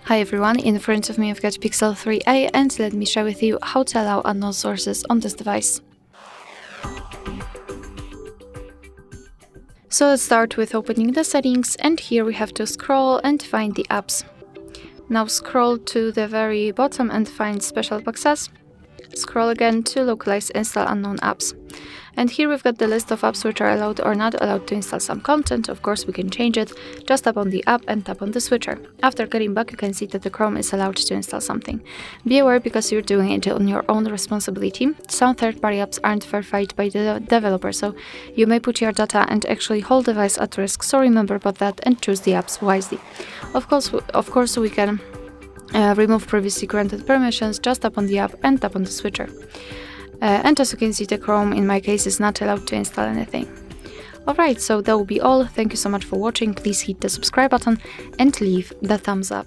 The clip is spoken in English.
Hi everyone, in front of me I've got Pixel 3a and let me share with you how to allow unknown sources on this device. So let's start with opening the settings, and here we have to scroll and find the apps. Now scroll to the very bottom and find Special Access. Scroll again to localize install unknown apps. And here we've got the list of apps which are allowed or not allowed to install some content. Of course, we can change it. Just tap on the app and tap on the switcher. After getting back, you can see that the Chrome is allowed to install something. Be aware, because you're doing it on your own responsibility. Some third-party apps aren't verified by the developer, so you may put your data and actually whole device at risk. So remember about that and choose the apps wisely. Of course, we can remove previously granted permissions. Just tap on the app and tap on the switcher. And as you can see, the Chrome in my case is not allowed to install anything. Alright, so that will be all. Thank you so much for watching. Please hit the subscribe button and leave the thumbs up.